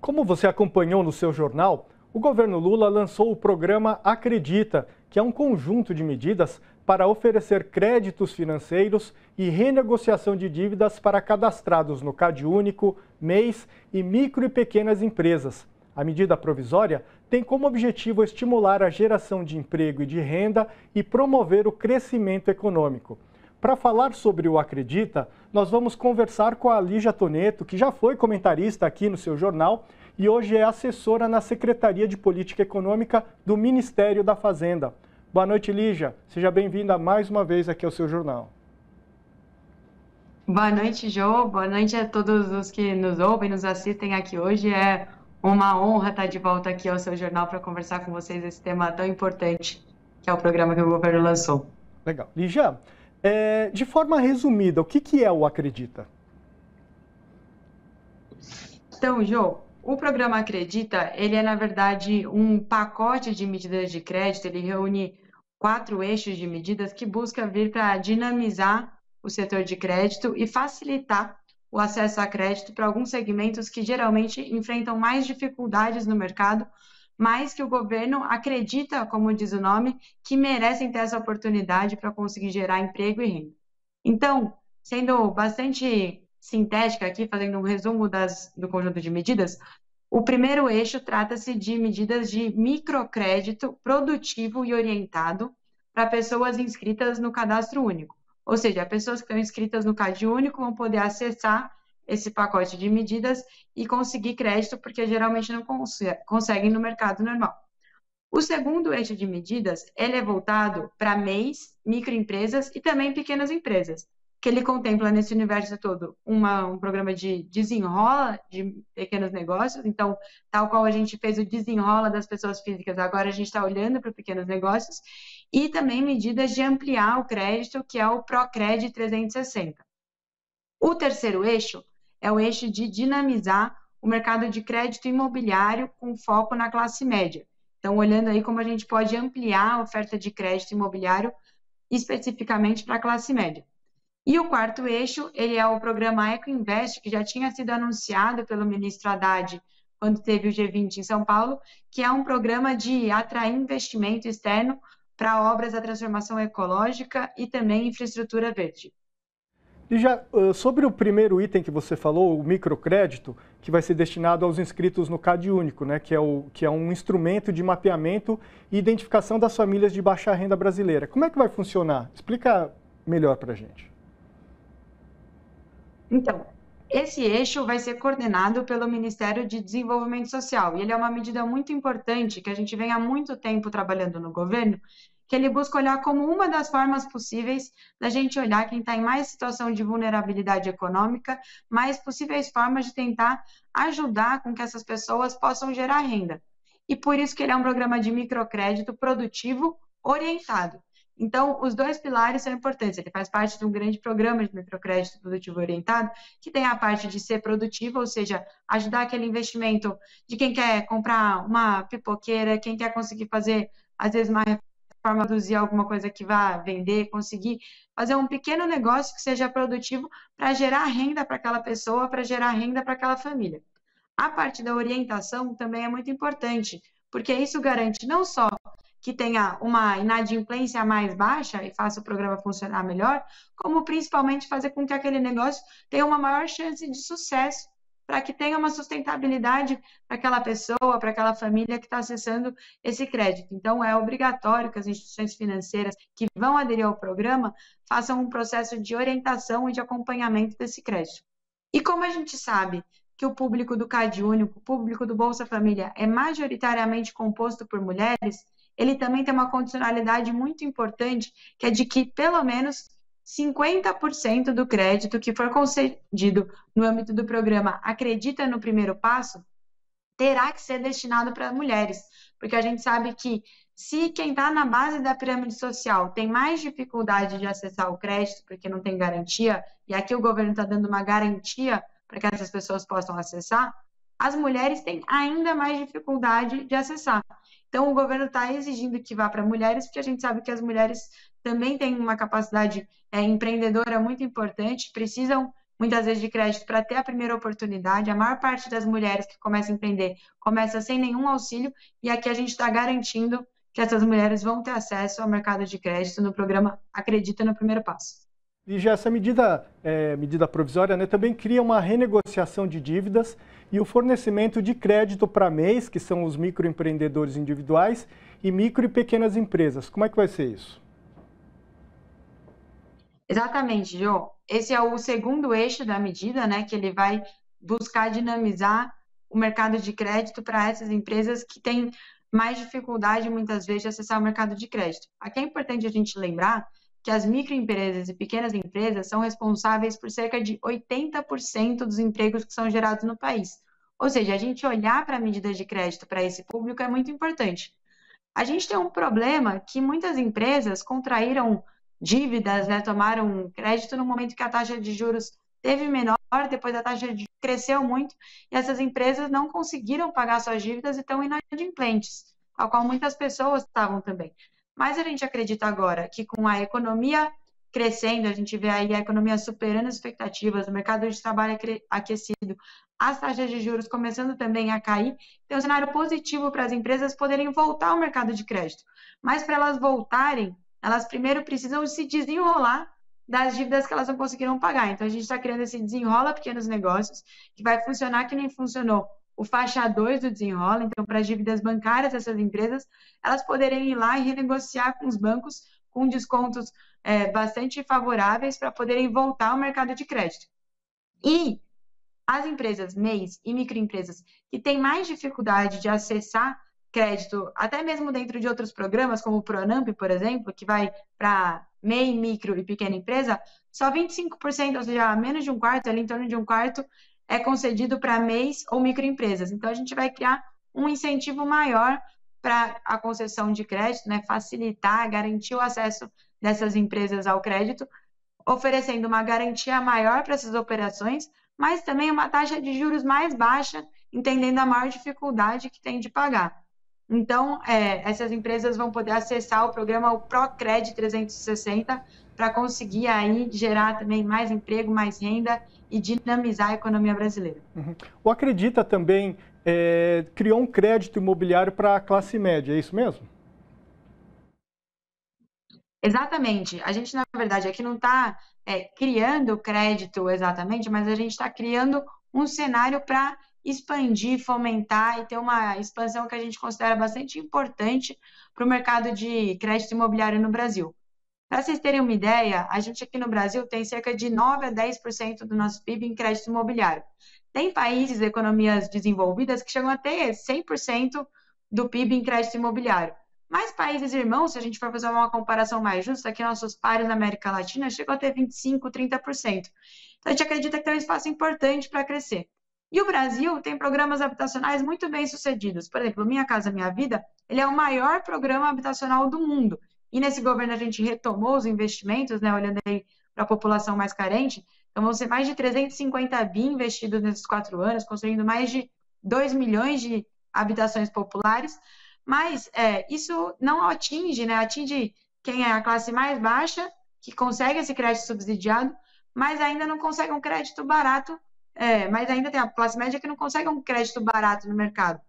Como você acompanhou no seu jornal, o governo Lula lançou o programa Acredita, que é um conjunto de medidas para oferecer créditos financeiros e renegociação de dívidas para cadastrados no CadÚnico, MEIs e micro e pequenas empresas. A medida provisória tem como objetivo estimular a geração de emprego e de renda e promover o crescimento econômico. Para falar sobre o Acredita, nós vamos conversar com a Lígia Toneto, que já foi comentarista aqui no seu jornal e hoje é assessora na Secretaria de Política Econômica do Ministério da Fazenda. Boa noite, Lígia. Seja bem-vinda mais uma vez aqui ao seu jornal. Boa noite, Jô. Boa noite a todos os que nos ouvem, nos assistem aqui hoje. É uma honra estar de volta aqui ao seu jornal para conversar com vocês esse tema tão importante, que é o programa que o governo lançou. Legal. Lígia, de forma resumida, o que é o Acredita? Então, Jô, o programa Acredita, ele é, na verdade, um pacote de medidas de crédito, ele reúne 4 eixos de medidas que busca vir para dinamizar o setor de crédito e facilitar o acesso a crédito para alguns segmentos que geralmente enfrentam mais dificuldades no mercado, mas que o governo acredita, como diz o nome, que merecem ter essa oportunidade para conseguir gerar emprego e renda. Então, sendo bastante sintética aqui, fazendo um resumo do conjunto de medidas, o primeiro eixo trata-se de medidas de microcrédito produtivo e orientado para pessoas inscritas no Cadastro Único. Ou seja, pessoas que estão inscritas no CadÚnico vão poder acessar esse pacote de medidas e conseguir crédito, porque geralmente não conseguem no mercado normal. O segundo eixo de medidas, ele é voltado para MEIs, microempresas e também pequenas empresas, que ele contempla nesse universo todo um programa de desenrola de pequenos negócios. Então, tal qual a gente fez o desenrola das pessoas físicas, agora a gente está olhando para pequenos negócios, e também medidas de ampliar o crédito, que é o Procred 360. O terceiro eixo é o eixo de dinamizar o mercado de crédito imobiliário com foco na classe média. Então, olhando aí como a gente pode ampliar a oferta de crédito imobiliário especificamente para a classe média. E o quarto eixo, ele é o programa Ecoinvest, que já tinha sido anunciado pelo ministro Haddad quando teve o G20 em São Paulo, que é um programa de atrair investimento externo para obras da transformação ecológica e também infraestrutura verde. E já sobre o primeiro item que você falou, o microcrédito, que vai ser destinado aos inscritos no CadÚnico, né, que é um instrumento de mapeamento e identificação das famílias de baixa renda brasileira. Como é que vai funcionar? Explica melhor para a gente. Então, esse eixo vai ser coordenado pelo Ministério de Desenvolvimento Social, e ele é uma medida muito importante que a gente vem há muito tempo trabalhando no governo, que ele busca olhar como uma das formas possíveis da gente olhar quem está em mais situação de vulnerabilidade econômica, mais possíveis formas de tentar ajudar com que essas pessoas possam gerar renda. E por isso que ele é um programa de microcrédito produtivo orientado. Então, os dois pilares são importantes. Ele faz parte de um grande programa de microcrédito produtivo orientado, que tem a parte de ser produtivo, ou seja, ajudar aquele investimento de quem quer comprar uma pipoqueira, quem quer conseguir fazer, às vezes, uma reforma, produzir alguma coisa que vá vender, conseguir fazer um pequeno negócio que seja produtivo para gerar renda para aquela pessoa, para gerar renda para aquela família. A parte da orientação também é muito importante, porque isso garante não só que tenha uma inadimplência mais baixa e faça o programa funcionar melhor, como principalmente fazer com que aquele negócio tenha uma maior chance de sucesso, para que tenha uma sustentabilidade para aquela pessoa, para aquela família que está acessando esse crédito. Então, é obrigatório que as instituições financeiras que vão aderir ao programa façam um processo de orientação e de acompanhamento desse crédito. E como a gente sabe que o público do CadÚnico, o público do Bolsa Família é majoritariamente composto por mulheres, ele também tem uma condicionalidade muito importante, que é de que pelo menos 50% do crédito que for concedido no âmbito do programa Acredita no Primeiro Passo terá que ser destinado para mulheres, porque a gente sabe que se quem está na base da pirâmide social tem mais dificuldade de acessar o crédito, porque não tem garantia, e aqui o governo está dando uma garantia para que essas pessoas possam acessar, as mulheres têm ainda mais dificuldade de acessar. Então, o governo está exigindo que vá para mulheres, porque a gente sabe que as mulheres também têm uma capacidade empreendedora muito importante, precisam muitas vezes de crédito para ter a primeira oportunidade. A maior parte das mulheres que começam a empreender começa sem nenhum auxílio, e aqui a gente está garantindo que essas mulheres vão ter acesso ao mercado de crédito no programa Acredita no Primeiro Passo. E já essa medida provisória, né, também cria uma renegociação de dívidas e o fornecimento de crédito para MEIs, que são os microempreendedores individuais, e micro e pequenas empresas. Como é que vai ser isso? Exatamente, Jô. Esse é o segundo eixo da medida, né, que ele vai buscar dinamizar o mercado de crédito para essas empresas que têm mais dificuldade, muitas vezes, de acessar o mercado de crédito. Aqui é importante a gente lembrar que as microempresas e pequenas empresas são responsáveis por cerca de 80% dos empregos que são gerados no país. Ou seja, a gente olhar para a medida de crédito para esse público é muito importante. A gente tem um problema que muitas empresas contraíram dívidas, né, tomaram crédito no momento que a taxa de juros teve menor, depois a taxa de juros cresceu muito, e essas empresas não conseguiram pagar suas dívidas e estão inadimplentes, tal qual muitas pessoas estavam também. Mas a gente acredita agora que com a economia crescendo, a gente vê aí a economia superando as expectativas, o mercado de trabalho aquecido, as taxas de juros começando também a cair, tem um cenário positivo para as empresas poderem voltar ao mercado de crédito. Mas para elas voltarem, elas primeiro precisam se desenrolar das dívidas que elas não conseguiram pagar. Então, a gente está criando esse Desenrola Pequenos Negócios, que vai funcionar que nem funcionou o faixa 2 do Desenrola. Então, para as dívidas bancárias dessas empresas, elas poderem ir lá e renegociar com os bancos com descontos bastante favoráveis para poderem voltar ao mercado de crédito. E as empresas MEIs e microempresas que têm mais dificuldade de acessar crédito, até mesmo dentro de outros programas, como o Pronamp, por exemplo, que vai para MEI, micro e pequena empresa, só 25%, ou seja, menos de um quarto, ali em torno de um quarto, é concedido para MEIs ou microempresas. Então, a gente vai criar um incentivo maior para a concessão de crédito, né, facilitar, garantir o acesso dessas empresas ao crédito, oferecendo uma garantia maior para essas operações, mas também uma taxa de juros mais baixa, entendendo a maior dificuldade que tem de pagar. Então, essas empresas vão poder acessar o programa, o ProCred 360, para conseguir aí gerar também mais emprego, mais renda e dinamizar a economia brasileira. Uhum. O Acredita também criou um crédito imobiliário para a classe média, é isso mesmo? Exatamente. A gente, na verdade, aqui não está criando crédito exatamente, mas a gente está criando um cenário para expandir, fomentar e ter uma expansão que a gente considera bastante importante para o mercado de crédito imobiliário no Brasil. Para vocês terem uma ideia, a gente aqui no Brasil tem cerca de 9 a 10% do nosso PIB em crédito imobiliário. Tem países, economias desenvolvidas, que chegam a ter 100% do PIB em crédito imobiliário. Mas países irmãos, se a gente for fazer uma comparação mais justa, aqui nossos pares na América Latina chegam a ter 25%, 30%. Então, a gente acredita que tem um espaço importante para crescer. E o Brasil tem programas habitacionais muito bem sucedidos. Por exemplo, Minha Casa Minha Vida, ele é o maior programa habitacional do mundo. E nesse governo a gente retomou os investimentos, né, olhando aí para a população mais carente. Então, vão ser mais de 350 bi investidos nesses 4 anos, construindo mais de 2 milhões de habitações populares. Mas isso não atinge, né? Atinge quem é a classe mais baixa, que consegue esse crédito subsidiado, mas ainda não consegue um crédito barato, mas ainda tem a classe média que não consegue um crédito barato no mercado.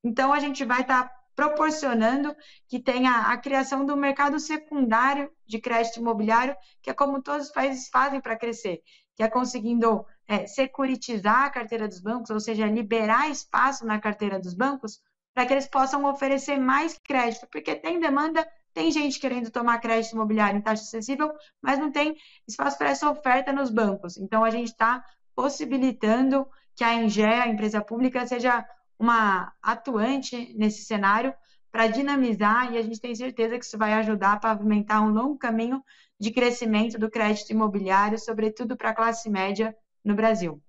Então, a gente vai estar proporcionando que tenha a criação do mercado secundário de crédito imobiliário, que é como todos os países fazem para crescer, que é conseguindo securitizar a carteira dos bancos, ou seja, liberar espaço na carteira dos bancos, para que eles possam oferecer mais crédito, porque tem demanda, tem gente querendo tomar crédito imobiliário em taxa acessível, mas não tem espaço para essa oferta nos bancos. Então, a gente está possibilitando que a ENGEE, a empresa pública, seja uma atuante nesse cenário para dinamizar, e a gente tem certeza que isso vai ajudar a pavimentar um longo caminho de crescimento do crédito imobiliário, sobretudo para a classe média no Brasil.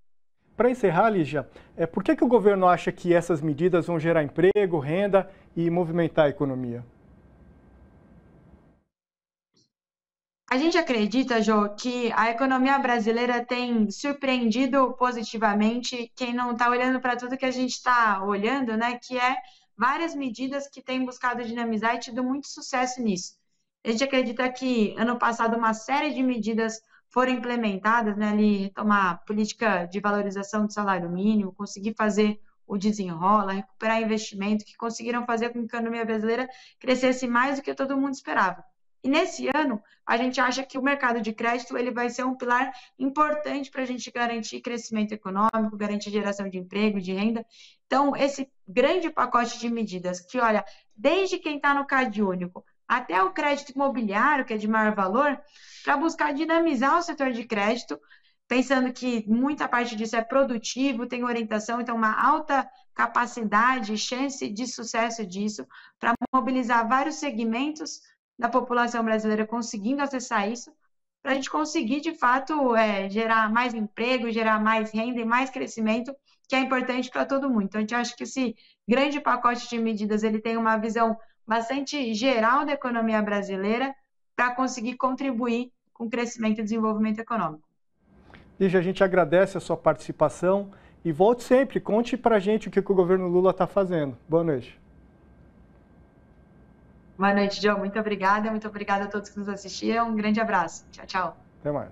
Para encerrar, Lígia, por que o governo acha que essas medidas vão gerar emprego, renda e movimentar a economia? A gente acredita, Jô, que a economia brasileira tem surpreendido positivamente quem não está olhando para tudo que a gente está olhando, né? Que é várias medidas que têm buscado dinamizar e tido muito sucesso nisso. A gente acredita que, ano passado, uma série de medidas foram implementadas, né, ali retomar a política de valorização do salário mínimo, conseguir fazer o desenrola, recuperar investimento, que conseguiram fazer com que a economia brasileira crescesse mais do que todo mundo esperava. E nesse ano, a gente acha que o mercado de crédito ele vai ser um pilar importante para a gente garantir crescimento econômico, garantir geração de emprego, de renda. Então, esse grande pacote de medidas que, olha, desde quem está no Cade Único até o crédito imobiliário, que é de maior valor, para buscar dinamizar o setor de crédito, pensando que muita parte disso é produtivo, tem orientação, então uma alta capacidade, chance de sucesso disso, para mobilizar vários segmentos da população brasileira conseguindo acessar isso, para a gente conseguir, de fato, gerar mais emprego, gerar mais renda e mais crescimento, que é importante para todo mundo. Então, a gente acha que esse grande pacote de medidas ele tem uma visão bastante geral da economia brasileira para conseguir contribuir com o crescimento e desenvolvimento econômico. Lígia, a gente agradece a sua participação e volte sempre, conte para a gente o que o governo Lula está fazendo. Boa noite. Boa noite, João. Muito obrigada a todos que nos assistiram. Um grande abraço. Tchau, tchau. Até mais.